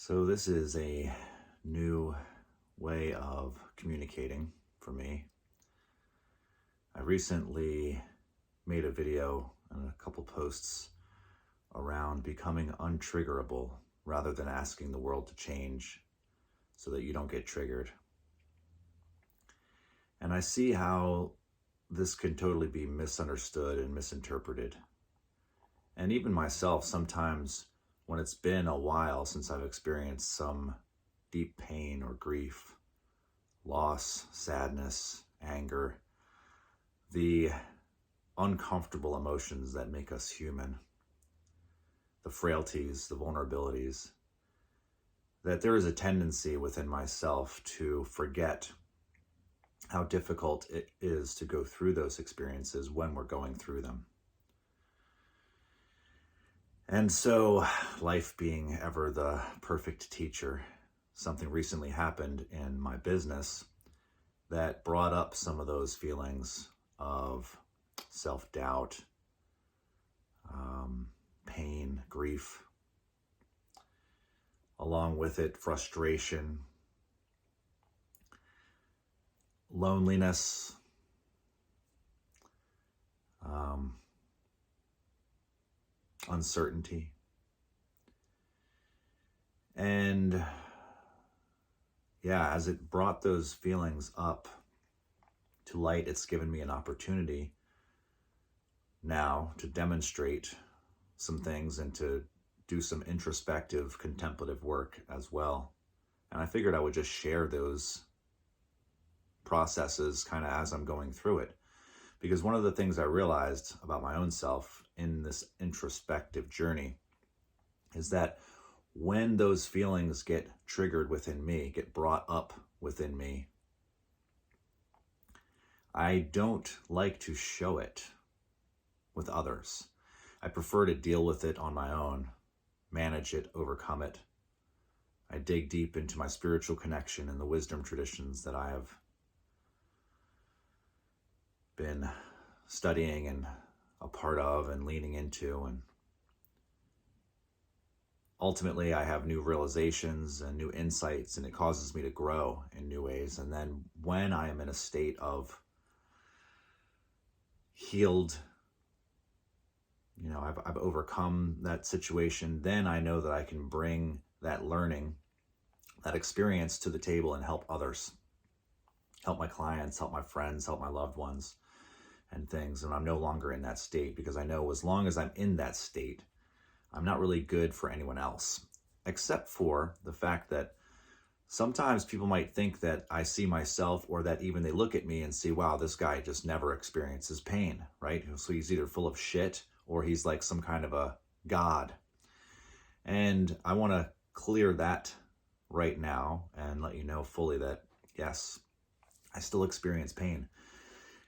So this is a new way of communicating for me. I recently made a video and a couple posts around becoming untriggerable rather than asking the world to change so that you don't get triggered. And I see how this can totally be misunderstood and misinterpreted. And even myself, sometimes when it's been a while since I've experienced some deep pain or grief, loss, sadness, anger, the uncomfortable emotions that make us human, the frailties, the vulnerabilities, that there is a tendency within myself to forget how difficult it is to go through those experiences when we're going through them. And so, life being ever the perfect teacher, something recently happened in my business that brought up some of those feelings of self-doubt, pain, grief, along with it, frustration, loneliness, uncertainty. And yeah, as it brought those feelings up to light, it's given me an opportunity now to demonstrate some things and to do some introspective, contemplative work as well. And I figured I would just share those processes kind of as I'm going through it. Because one of the things I realized about my own self in this introspective journey is that when those feelings get triggered within me, get brought up within me, I don't like to show it with others. I prefer to deal with it on my own, manage it, overcome it. I dig deep into my spiritual connection and the wisdom traditions that I have been studying and a part of and leaning into. And ultimately, I have new realizations and new insights, and it causes me to grow in new ways. And then when I am in a state of healed, I've overcome that situation, then I know that I can bring that learning, that experience to the table and help others, help my clients, help my friends, help my loved ones and things. And I'm no longer in that state because I know as long as I'm in that state, I'm not really good for anyone else, except for the fact that sometimes people might think that I see myself, or that even they look at me and see, wow, this guy just never experiences pain, right? So he's either full of shit or he's like some kind of a god. And I want to clear that right now and let you know fully that, yes, I still experience pain.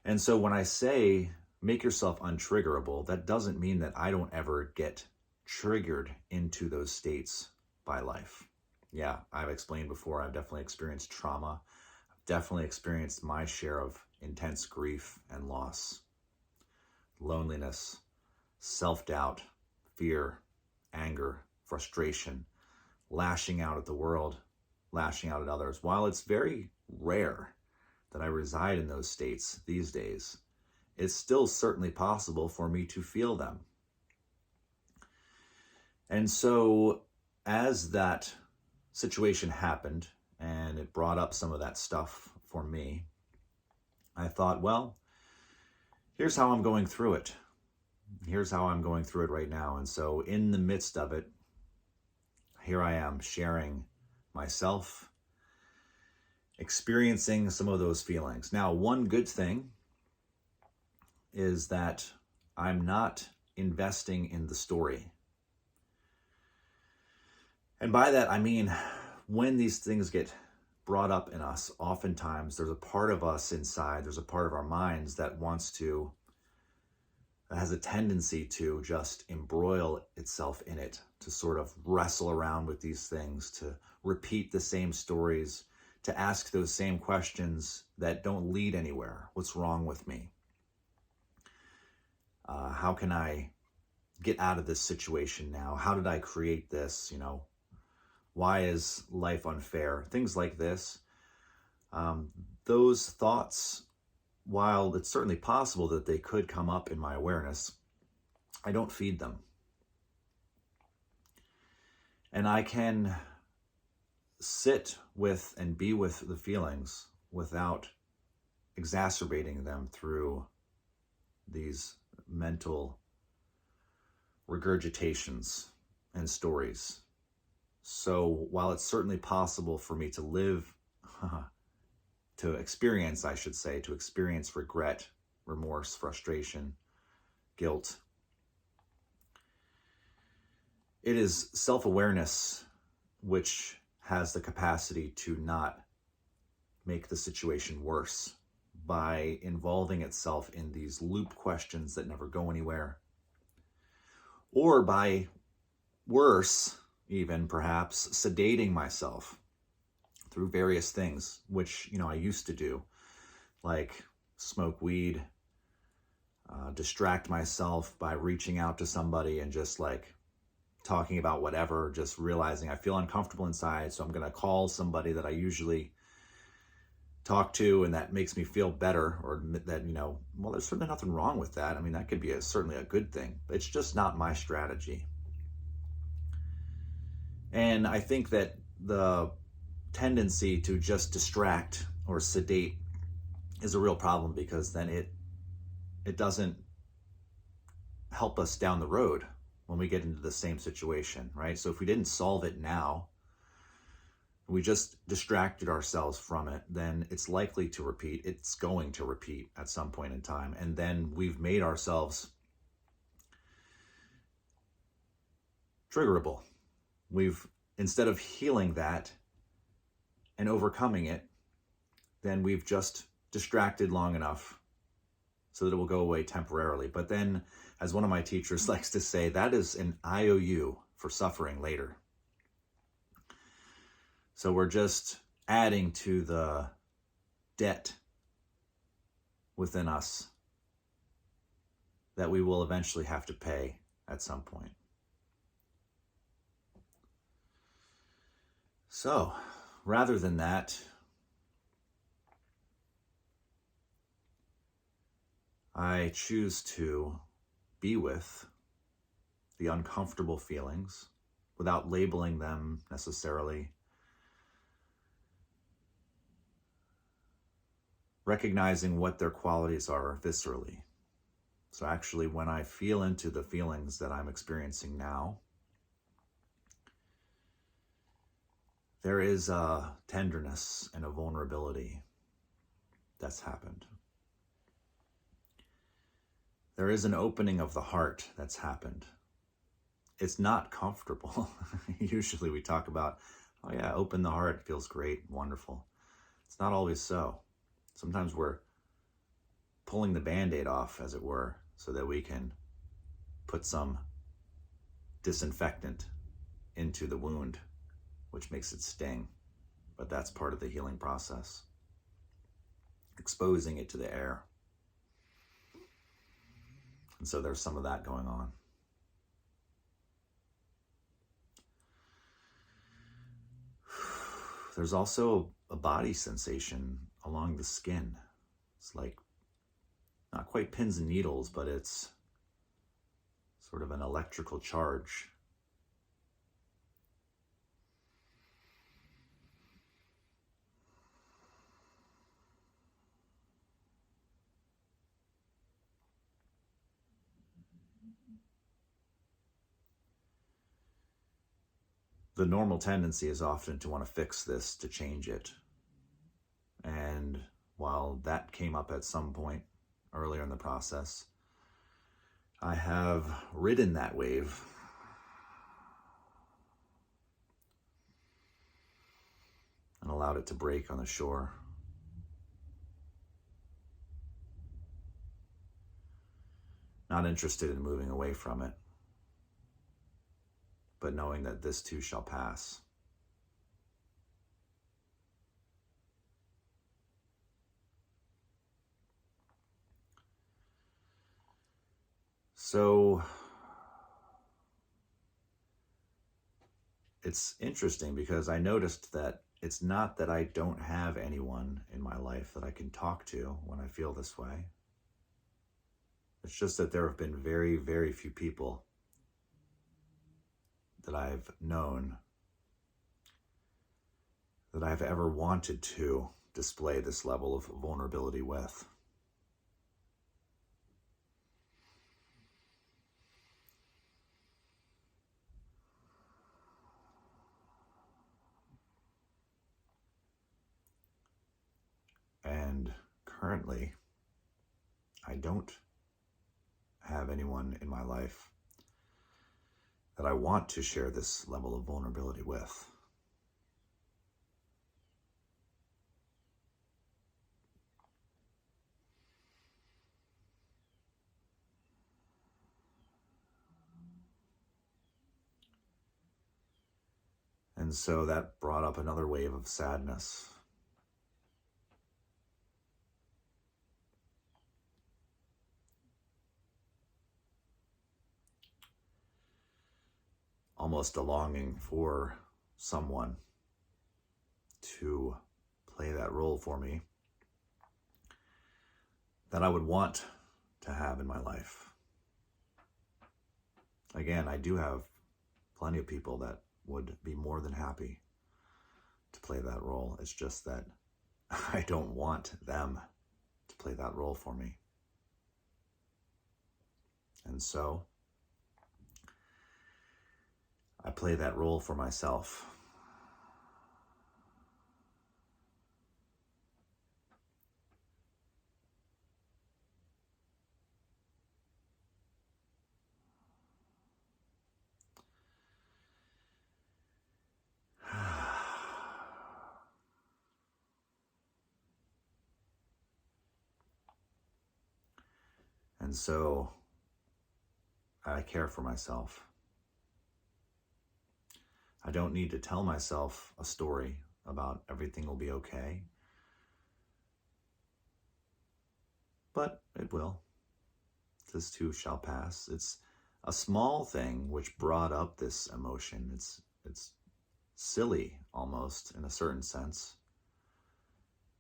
And so when I say make yourself untriggerable, that doesn't mean that I don't ever get triggered into those states by life. Yeah, I've explained before, I've definitely experienced trauma. I've definitely experienced my share of intense grief and loss, loneliness, self-doubt, fear, anger, frustration, lashing out at the world, lashing out at others. While it's very rare that I reside in those states these days, it's still certainly possible for me to feel them. And so as that situation happened and it brought up some of that stuff for me, I thought, well, here's how I'm going through it. Here's how I'm going through it right now. And so in the midst of it, here I am sharing myself, experiencing some of those feelings. Now, one good thing is that I'm not investing in the story. And by that, I mean, when these things get brought up in us, oftentimes there's a part of us inside, there's a part of our minds that has a tendency to just embroil itself in it, to sort of wrestle around with these things, to repeat the same stories, to ask those same questions that don't lead anywhere. What's wrong with me? How can I get out of this situation now? How did I create this? Why is life unfair? Things like this. Those thoughts, while it's certainly possible that they could come up in my awareness, I don't feed them. And I can sit with and be with the feelings without exacerbating them through these mental regurgitations and stories. So while it's certainly possible for me to live, to experience regret, remorse, frustration, guilt, it is self-awareness which has the capacity to not make the situation worse by involving itself in these loop questions that never go anywhere, or by, worse even perhaps, sedating myself through various things, which, I used to do, like smoke weed, distract myself by reaching out to somebody and just like talking about whatever, just realizing I feel uncomfortable inside, so I'm going to call somebody that I usually talk to and that makes me feel better, or that, well, there's certainly nothing wrong with that. I mean, that could be certainly a good thing. It's just not my strategy. And I think that the tendency to just distract or sedate is a real problem, because then it doesn't help us down the road when we get into the same situation, right? So if we didn't solve it now, we just distracted ourselves from it, then it's likely to repeat. It's going to repeat at some point in time. And then we've made ourselves triggerable. Instead of healing that and overcoming it, then we've just distracted long enough so that it will go away temporarily. But then, as one of my teachers likes to say, that is an IOU for suffering later. So we're just adding to the debt within us that we will eventually have to pay at some point. So, rather than that, I choose to be with the uncomfortable feelings without labeling them necessarily, recognizing what their qualities are viscerally. So actually, when I feel into the feelings that I'm experiencing now, there is a tenderness and a vulnerability that's happened. There is an opening of the heart that's happened. It's not comfortable. Usually we talk about, oh yeah, open the heart, it feels great, wonderful. It's not always so. Sometimes we're pulling the Band-Aid off, as it were, so that we can put some disinfectant into the wound, which makes it sting. But that's part of the healing process. Exposing it to the air. And so there's some of that going on. There's also a body sensation along the skin. It's like not quite pins and needles, but it's sort of an electrical charge. The normal tendency is often to want to fix this, to change it. And while that came up at some point earlier in the process, I have ridden that wave and allowed it to break on the shore. Not interested in moving away from it, but knowing that this too shall pass. So it's interesting because I noticed that it's not that I don't have anyone in my life that I can talk to when I feel this way. It's just that there have been very, very few people that I've known that I've ever wanted to display this level of vulnerability with. And currently, I don't have anyone in my life that I want to share this level of vulnerability with. And so that brought up another wave of sadness. Almost a longing for someone to play that role for me that I would want to have in my life. Again, I do have plenty of people that would be more than happy to play that role. It's just that I don't want them to play that role for me. And so I play that role for myself. And so I care for myself. I don't need to tell myself a story about everything will be okay. But it will. This too shall pass. It's a small thing which brought up this emotion. It's silly almost in a certain sense.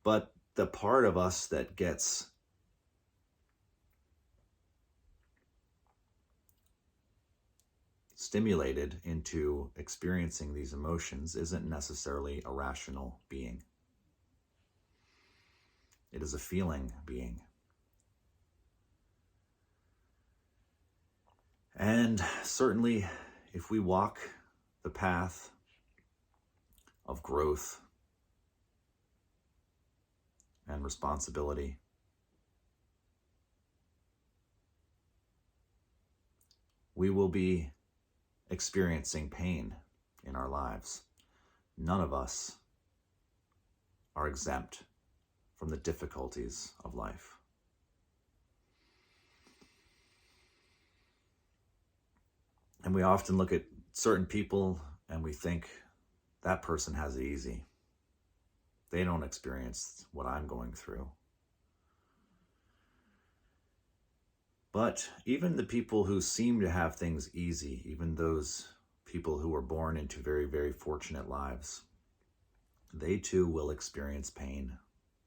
But the part of us that gets stimulated into experiencing these emotions isn't necessarily a rational being. It is a feeling being. And certainly, if we walk the path of growth and responsibility, we will be experiencing pain in our lives. None of us are exempt from the difficulties of life. And we often look at certain people and we think that person has it easy. They don't experience what I'm going through. But even the people who seem to have things easy, even those people who were born into very, very fortunate lives, they too will experience pain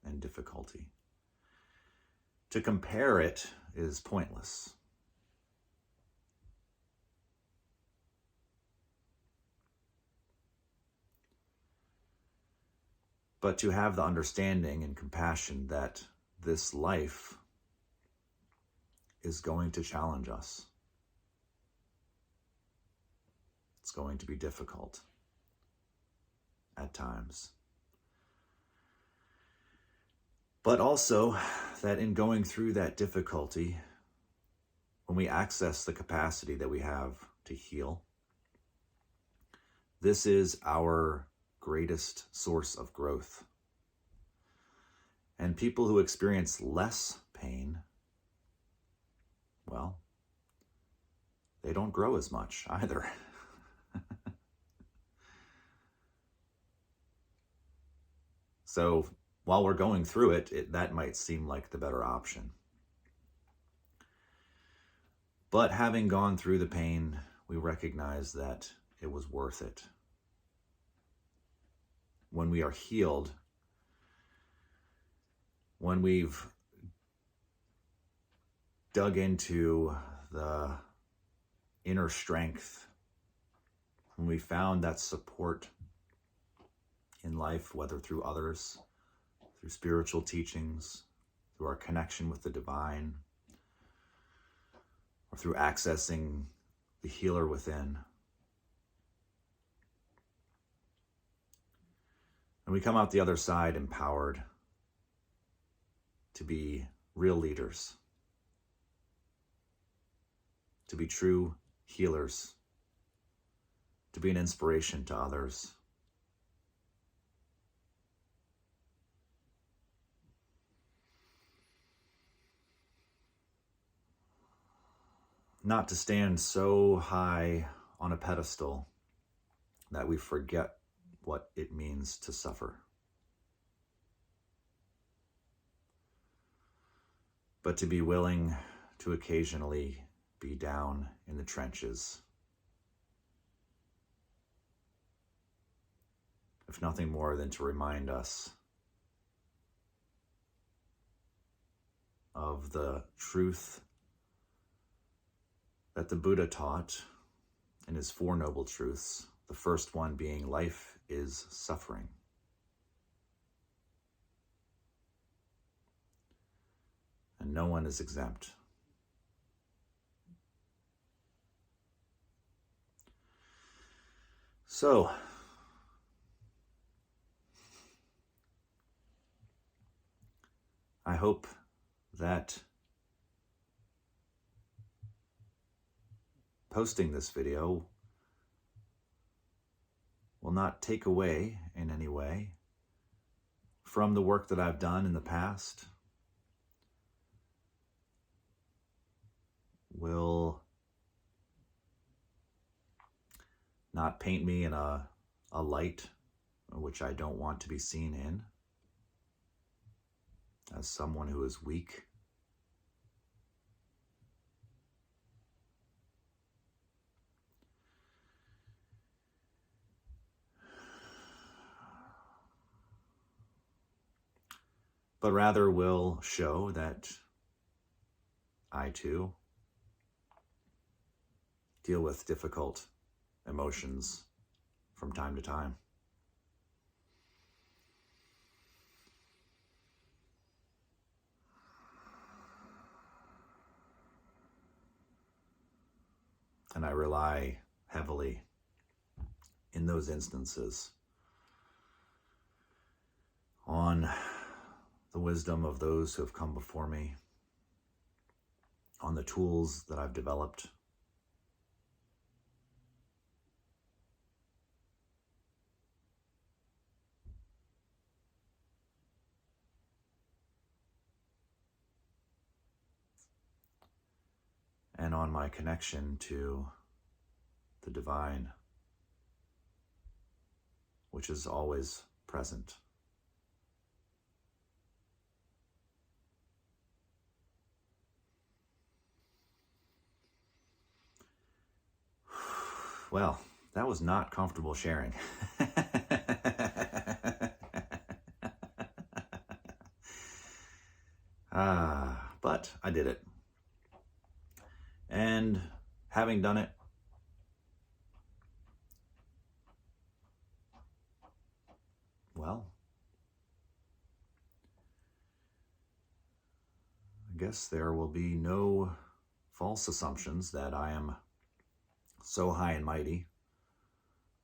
and difficulty. To compare it is pointless. But to have the understanding and compassion that this life is going to challenge us. It's going to be difficult at times. But also that in going through that difficulty, when we access the capacity that we have to heal, this is our greatest source of growth. And people who experience less pain, well, they don't grow as much either. So while we're going through it, that might seem like the better option. But having gone through the pain, we recognize that it was worth it. when we are healed, when we've dug into the inner strength, when we found that support in life, whether through others, through spiritual teachings, through our connection with the divine, or through accessing the healer within. And we come out the other side empowered to be real leaders, to be true healers, to be an inspiration to others. Not to stand so high on a pedestal that we forget what it means to suffer, but to be willing to occasionally be down in the trenches, if nothing more than to remind us of the truth that the Buddha taught in his Four Noble Truths, the first one being life is suffering. And no one is exempt. So, I hope that posting this video will not take away in any way from the work that I've done in the past, will not paint me in a light which I don't want to be seen in, as someone who is weak. But rather will show that I too deal with difficult emotions from time to time. And I rely heavily in those instances on the wisdom of those who have come before me, on the tools that I've developed, and on my connection to the divine, which is always present. Well, that was not comfortable sharing. But I did it. And having done it, well, I guess there will be no false assumptions that I am so high and mighty,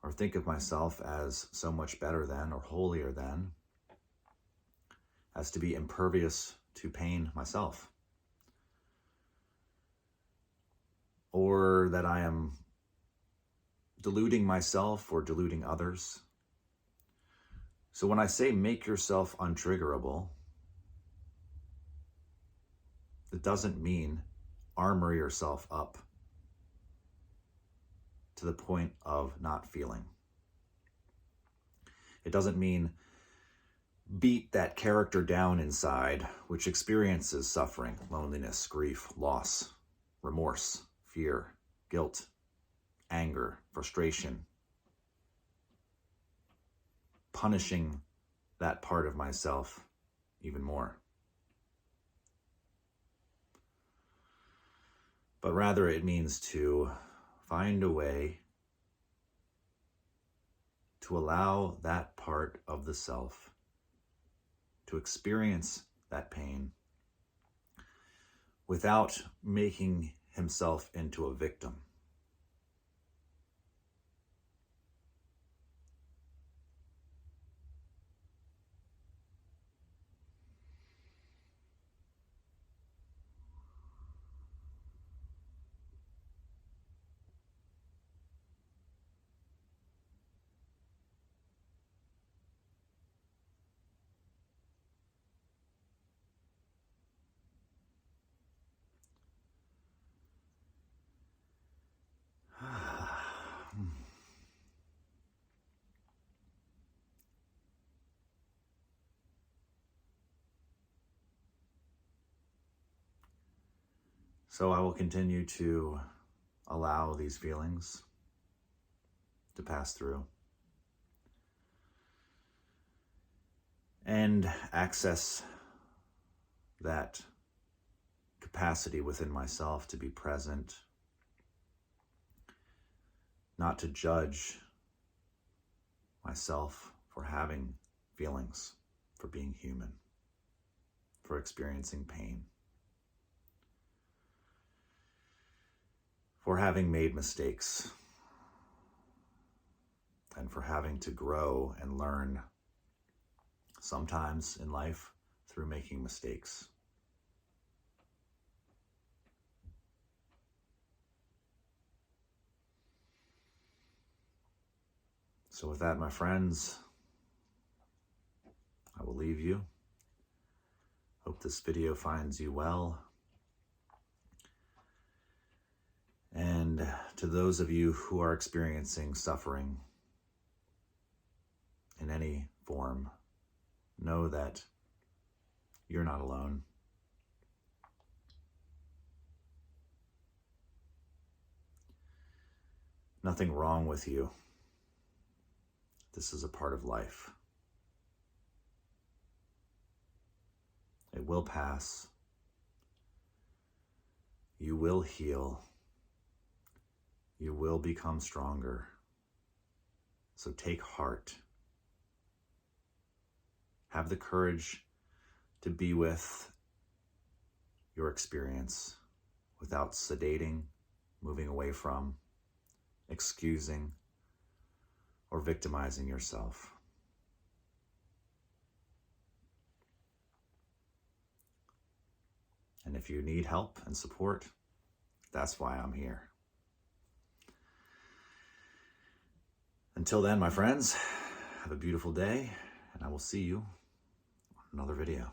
or think of myself as so much better than or holier than, as to be impervious to pain myself, or that I am deluding myself or deluding others. So when I say make yourself untriggerable, it doesn't mean armor yourself up to the point of not feeling. It doesn't mean beat that character down inside, which experiences suffering, loneliness, grief, loss, remorse, fear, guilt, anger, frustration, punishing that part of myself even more. But rather it means to find a way to allow that part of the self to experience that pain without making himself into a victim. So I will continue to allow these feelings to pass through and access that capacity within myself to be present, not to judge myself for having feelings, for being human, for experiencing pain, for having made mistakes, and for having to grow and learn sometimes in life through making mistakes. So with that, my friends, I will leave you. Hope this video finds you well. And to those of you who are experiencing suffering in any form, know that you're not alone. Nothing wrong with you. This is a part of life. It will pass. You will heal. You will become stronger. So take heart. Have the courage to be with your experience without sedating, moving away from, excusing, or victimizing yourself. And if you need help and support, that's why I'm here. Until then, my friends, have a beautiful day, and I will see you on another video.